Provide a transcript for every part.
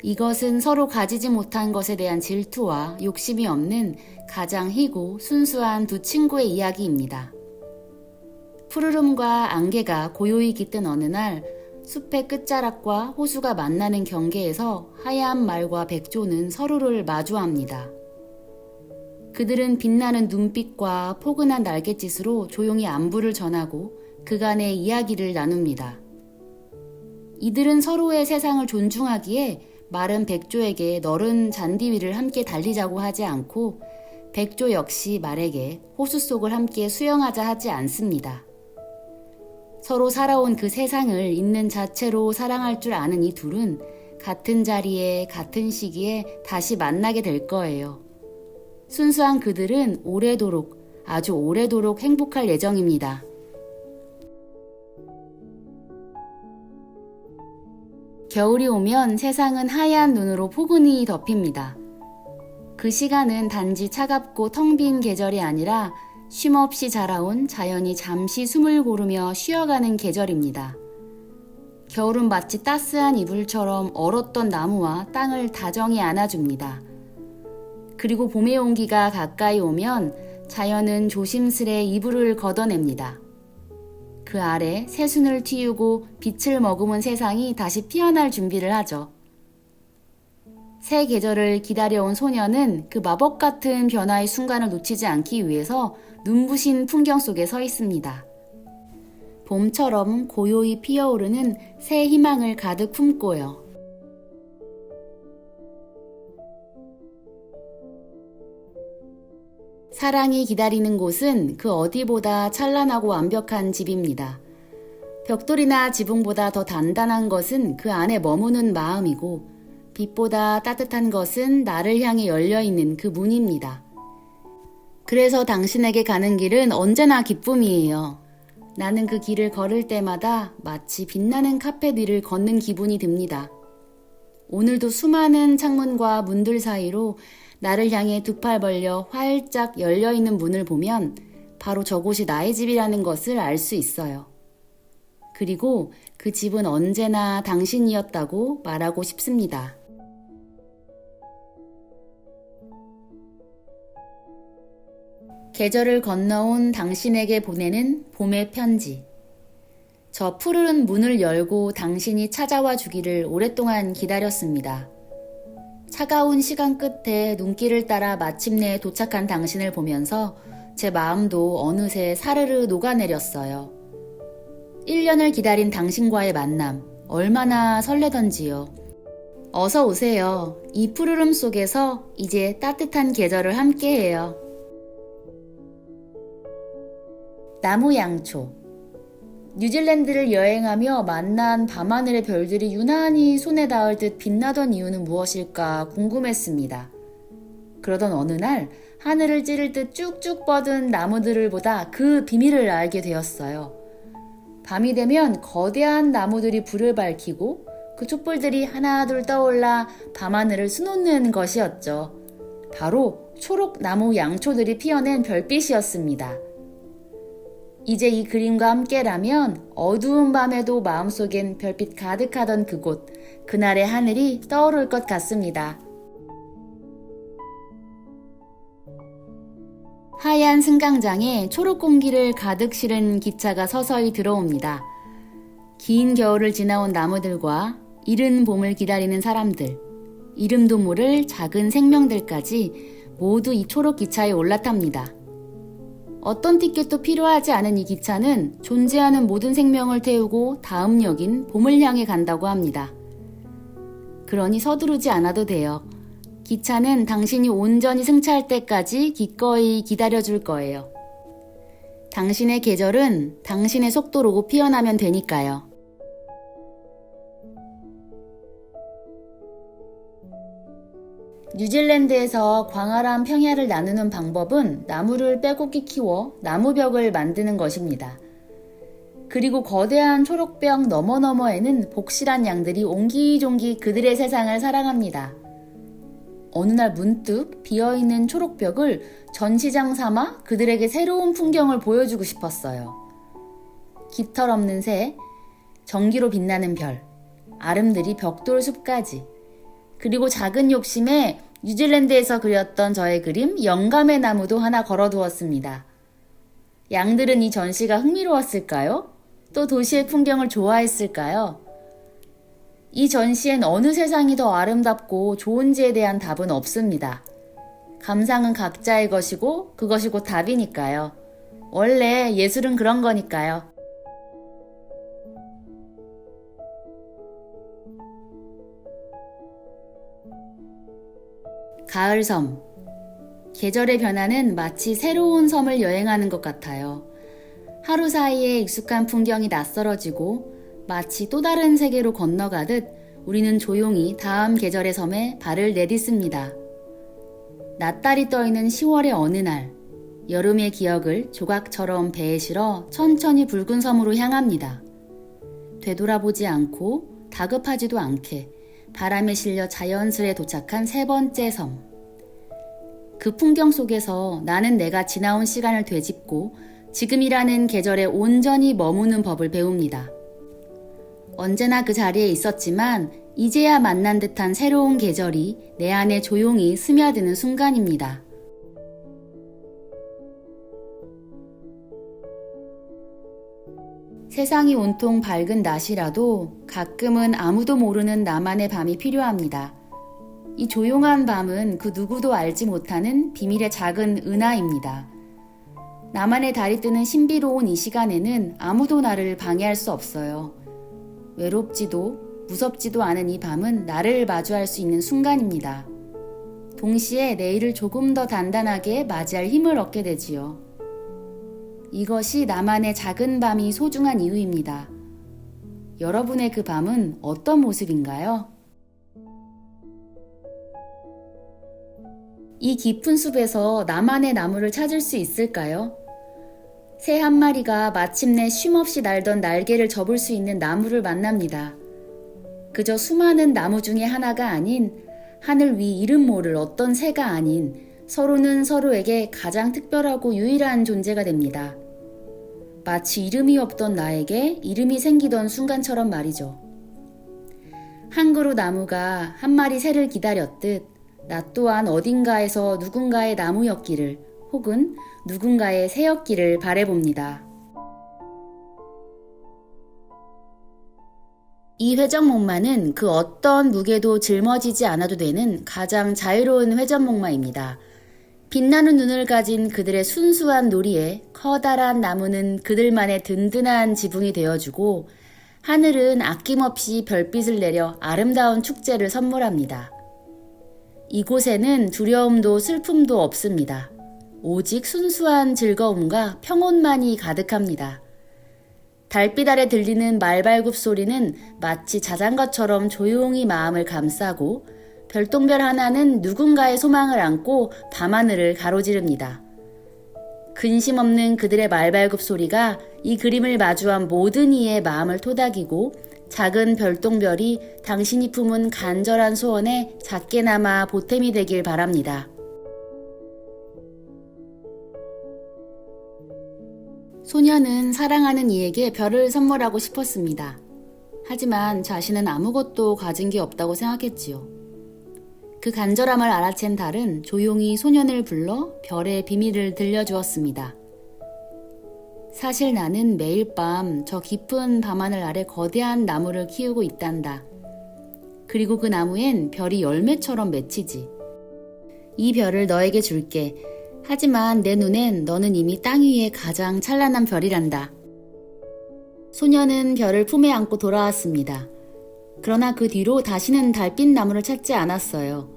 이것은 서로 가지지 못한 것에 대한 질투와 욕심이 없는 가장 희고 순수한 두 친구의 이야기입니다. 푸르름과 안개가 고요히 깃든 어느 날 숲의 끝자락과 호수가 만나는 경계에서 하얀 말과 백조는 서로를 마주합니다. 그들은 빛나는 눈빛과 포근한 날갯짓으로 조용히 안부를 전하고 그간의 이야기를 나눕니다. 이들은 서로의 세상을 존중하기에 말은 백조에게 너른 잔디 위를 함께 달리자고 하지 않고 백조 역시 말에게 호수 속을 함께 수영하자 하지 않습니다. 서로 살아온 그 세상을 있는 자체로 사랑할 줄 아는 이 둘은 같은 자리에 같은 시기에 다시 만나게 될 거예요. 순수한 그들은 오래도록, 아주 오래도록 행복할 예정입니다. 겨울이 오면 세상은 하얀 눈으로 포근히 덮입니다. 그 시간은 단지 차갑고 텅 빈 계절이 아니라 쉼없이 자라온 자연이 잠시 숨을 고르며 쉬어가는 계절입니다. 겨울은 마치 따스한 이불처럼 얼었던 나무와 땅을 다정히 안아줍니다. 그리고 봄의 온기가 가까이 오면 자연은 조심스레 이불을 걷어냅니다. 그 아래 새순을 틔우고 빛을 머금은 세상이 다시 피어날 준비를 하죠. 새 계절을 기다려온 소녀는 그 마법 같은 변화의 순간을 놓치지 않기 위해서 눈부신 풍경 속에 서 있습니다. 봄처럼 고요히 피어오르는 새 희망을 가득 품고요. 사랑이 기다리는 곳은 그 어디보다 찬란하고 완벽한 집입니다. 벽돌이나 지붕보다 더 단단한 것은 그 안에 머무는 마음이고 빛보다 따뜻한 것은 나를 향해 열려있는 그 문입니다. 그래서 당신에게 가는 길은 언제나 기쁨이에요. 나는 그 길을 걸을 때마다 마치 빛나는 카펫 위를 걷는 기분이 듭니다. 오늘도 수많은 창문과 문들 사이로 나를 향해 두 팔 벌려 활짝 열려있는 문을 보면 바로 저곳이 나의 집이라는 것을 알 수 있어요. 그리고 그 집은 언제나 당신이었다고 말하고 싶습니다. 계절을 건너온 당신에게 보내는 봄의 편지. 저 푸르른 문을 열고 당신이 찾아와 주기를 오랫동안 기다렸습니다. 차가운 시간 끝에 눈길을 따라 마침내 도착한 당신을 보면서 제 마음도 어느새 사르르 녹아내렸어요. 1년을 기다린 당신과의 만남, 얼마나 설레던지요. 어서 오세요. 이 푸르름 속에서 이제 따뜻한 계절을 함께해요. 나무 양초. 뉴질랜드를 여행하며 만난 밤하늘의 별들이 유난히 손에 닿을 듯 빛나던 이유는 무엇일까 궁금했습니다. 그러던 어느 날 하늘을 찌를 듯 쭉쭉 뻗은 나무들을 보다 그 비밀을 알게 되었어요. 밤이 되면 거대한 나무들이 불을 밝히고 그 촛불들이 하나둘 떠올라 밤하늘을 수놓는 것이었죠. 바로 초록나무 양초들이 피어낸 별빛이었습니다. 이제 이 그림과 함께라면 어두운 밤에도 마음속엔 별빛 가득하던 그곳, 그날의 하늘이 떠오를 것 같습니다. 하얀 승강장에 초록 공기를 가득 실은 기차가 서서히 들어옵니다. 긴 겨울을 지나온 나무들과 이른 봄을 기다리는 사람들, 이름도 모를 작은 생명들까지 모두 이 초록 기차에 올라탑니다. 어떤 티켓도 필요하지 않은 이 기차는 존재하는 모든 생명을 태우고 다음 역인 봄을 향해 간다고 합니다. 그러니 서두르지 않아도 돼요. 기차는 당신이 온전히 승차할 때까지 기꺼이 기다려줄 거예요. 당신의 계절은 당신의 속도로 피어나면 되니까요. 뉴질랜드에서 광활한 평야를 나누는 방법은 나무를 빼곡히 키워 나무벽을 만드는 것입니다. 그리고 거대한 초록벽 너머너머에는 복실한 양들이 옹기종기 그들의 세상을 살아갑니다. 어느 날 문득 비어있는 초록벽을 전시장 삼아 그들에게 새로운 풍경을 보여주고 싶었어요. 깃털 없는 새, 전기로 빛나는 별, 아름드리 벽돌 숲까지. 그리고 작은 욕심에 뉴질랜드에서 그렸던 저의 그림 영감의 나무도 하나 걸어두었습니다. 양들은 이 전시가 흥미로웠을까요? 또 도시의 풍경을 좋아했을까요? 이 전시엔 어느 세상이 더 아름답고 좋은지에 대한 답은 없습니다. 감상은 각자의 것이고 그것이 곧 답이니까요. 원래 예술은 그런 거니까요. 가을섬. 계절의 변화는 마치 새로운 섬을 여행하는 것 같아요. 하루 사이에 익숙한 풍경이 낯설어지고 마치 또 다른 세계로 건너가듯 우리는 조용히 다음 계절의 섬에 발을 내딛습니다. 낯달이 떠있는 10월의 어느 날, 여름의 기억을 조각처럼 배에 실어 천천히 붉은 섬으로 향합니다. 되돌아보지 않고 다급하지도 않게 바람에 실려 자연스레 도착한 세 번째 섬. 그 풍경 속에서 나는 내가 지나온 시간을 되짚고 지금이라는 계절에 온전히 머무는 법을 배웁니다. 언제나 그 자리에 있었지만 이제야 만난 듯한 새로운 계절이 내 안에 조용히 스며드는 순간입니다. 세상이 온통 밝은 낮이라도 가끔은 아무도 모르는 나만의 밤이 필요합니다. 이 조용한 밤은 그 누구도 알지 못하는 비밀의 작은 은하입니다. 나만의 달이 뜨는 신비로운 이 시간에는 아무도 나를 방해할 수 없어요. 외롭지도 무섭지도 않은 이 밤은 나를 마주할 수 있는 순간입니다. 동시에 내일을 조금 더 단단하게 맞이할 힘을 얻게 되지요. 이것이 나만의 작은 밤이 소중한 이유입니다. 여러분의 그 밤은 어떤 모습인가요? 이 깊은 숲에서 나만의 나무를 찾을 수 있을까요? 새 한 마리가 마침내 쉼없이 날던 날개를 접을 수 있는 나무를 만납니다. 그저 수많은 나무 중에 하나가 아닌 하늘 위 이름 모를 어떤 새가 아닌 서로는 서로에게 가장 특별하고 유일한 존재가 됩니다. 마치 이름이 없던 나에게 이름이 생기던 순간처럼 말이죠. 한 그루 나무가 한 마리 새를 기다렸듯 나 또한 어딘가에서 누군가의 나무였기를 혹은 누군가의 새였기를 바라봅니다. 이 회전목마는 그 어떤 무게도 짊어지지 않아도 되는 가장 자유로운 회전목마입니다. 빛나는 눈을 가진 그들의 순수한 놀이에 커다란 나무는 그들만의 든든한 지붕이 되어주고 하늘은 아낌없이 별빛을 내려 아름다운 축제를 선물합니다. 이곳에는 두려움도 슬픔도 없습니다. 오직 순수한 즐거움과 평온만이 가득합니다. 달빛 아래 들리는 말발굽 소리는 마치 자장가처럼 조용히 마음을 감싸고 별똥별 하나는 누군가의 소망을 안고 밤하늘을 가로지릅니다. 근심 없는 그들의 말발굽 소리가 이 그림을 마주한 모든 이의 마음을 토닥이고 작은 별똥별이 당신이 품은 간절한 소원에 작게나마 보탬이 되길 바랍니다. 소녀는 사랑하는 이에게 별을 선물하고 싶었습니다. 하지만 자신은 아무것도 가진 게 없다고 생각했지요. 그 간절함을 알아챈 달은 조용히 소년을 불러 별의 비밀을 들려주었습니다. 사실 나는 매일 밤 저 깊은 밤하늘 아래 거대한 나무를 키우고 있단다. 그리고 그 나무엔 별이 열매처럼 맺히지. 이 별을 너에게 줄게. 하지만 내 눈엔 너는 이미 땅 위에 가장 찬란한 별이란다. 소녀는 별을 품에 안고 돌아왔습니다. 그러나 그 뒤로 다시는 달빛 나무를 찾지 않았어요.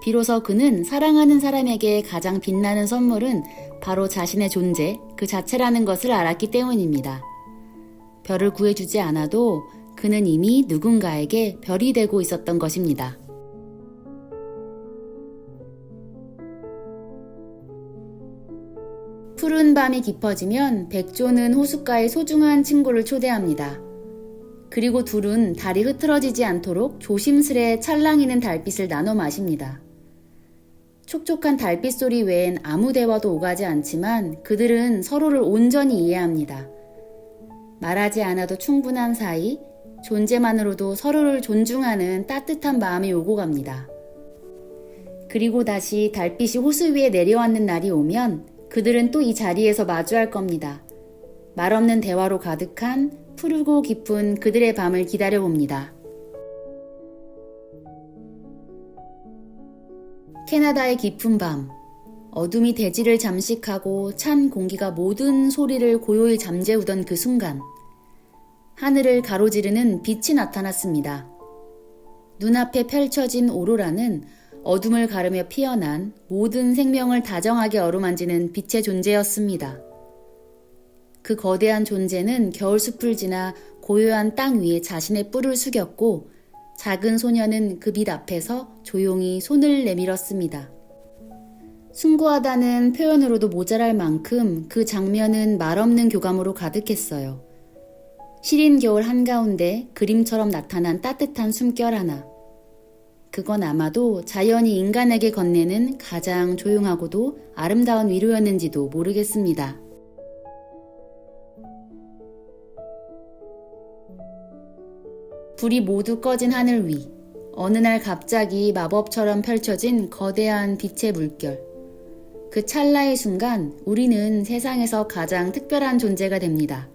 비로소 그는 사랑하는 사람에게 가장 빛나는 선물은 바로 자신의 존재, 그 자체라는 것을 알았기 때문입니다. 별을 구해주지 않아도 그는 이미 누군가에게 별이 되고 있었던 것입니다. 푸른 밤이 깊어지면 백조는 호숫가에 소중한 친구를 초대합니다. 그리고 둘은 달이 흐트러지지 않도록 조심스레 찰랑이는 달빛을 나눠 마십니다. 촉촉한 달빛 소리 외엔 아무 대화도 오가지 않지만 그들은 서로를 온전히 이해합니다. 말하지 않아도 충분한 사이, 존재만으로도 서로를 존중하는 따뜻한 마음이 오고 갑니다. 그리고 다시 달빛이 호수 위에 내려앉는 날이 오면 그들은 또 이 자리에서 마주할 겁니다. 말없는 대화로 가득한 푸르고 깊은 그들의 밤을 기다려봅니다. 캐나다의 깊은 밤, 어둠이 대지를 잠식하고 찬 공기가 모든 소리를 고요히 잠재우던 그 순간, 하늘을 가로지르는 빛이 나타났습니다. 눈앞에 펼쳐진 오로라는 어둠을 가르며 피어난 모든 생명을 다정하게 어루만지는 빛의 존재였습니다. 그 거대한 존재는 겨울숲을 지나 고요한 땅 위에 자신의 뿔을 숙였고 작은 소녀는 그 빛 앞에서 조용히 손을 내밀었습니다. 숭고하다는 표현으로도 모자랄 만큼 그 장면은 말없는 교감으로 가득했어요. 시린 겨울 한가운데 그림처럼 나타난 따뜻한 숨결 하나. 그건 아마도 자연이 인간에게 건네는 가장 조용하고도 아름다운 위로였는지도 모르겠습니다. 불이 모두 꺼진 하늘 위, 어느 날 갑자기 마법처럼 펼쳐진 거대한 빛의 물결. 그 찰나의 순간 우리는 세상에서 가장 특별한 존재가 됩니다.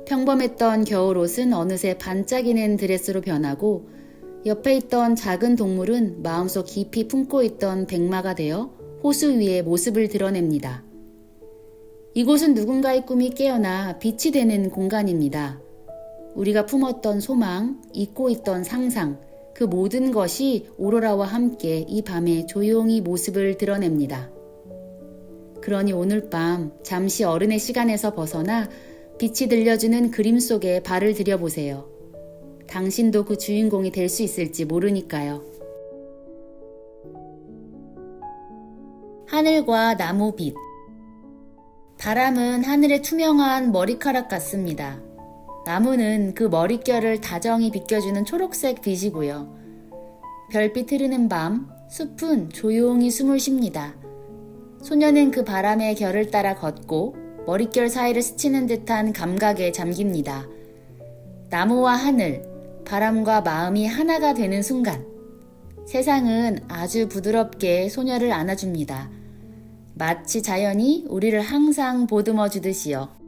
평범했던 겨울옷은 어느새 반짝이는 드레스로 변하고 옆에 있던 작은 동물은 마음속 깊이 품고 있던 백마가 되어 호수 위에 모습을 드러냅니다. 이곳은 누군가의 꿈이 깨어나 빛이 되는 공간입니다. 우리가 품었던 소망, 잊고 있던 상상, 그 모든 것이 오로라와 함께 이 밤에 조용히 모습을 드러냅니다. 그러니 오늘 밤 잠시 어른의 시간에서 벗어나 빛이 들려주는 그림 속에 발을 들여보세요. 당신도 그 주인공이 될 수 있을지 모르니까요. 하늘과 나무빛. 바람은 하늘의 투명한 머리카락 같습니다. 나무는 그 머릿결을 다정히 비껴주는 초록색 빛이고요. 별빛 흐르는 밤, 숲은 조용히 숨을 쉽니다. 소녀는 그 바람의 결을 따라 걷고 머릿결 사이를 스치는 듯한 감각에 잠깁니다. 나무와 하늘, 바람과 마음이 하나가 되는 순간, 세상은 아주 부드럽게 소녀를 안아줍니다. 마치 자연이 우리를 항상 보듬어 주듯이요.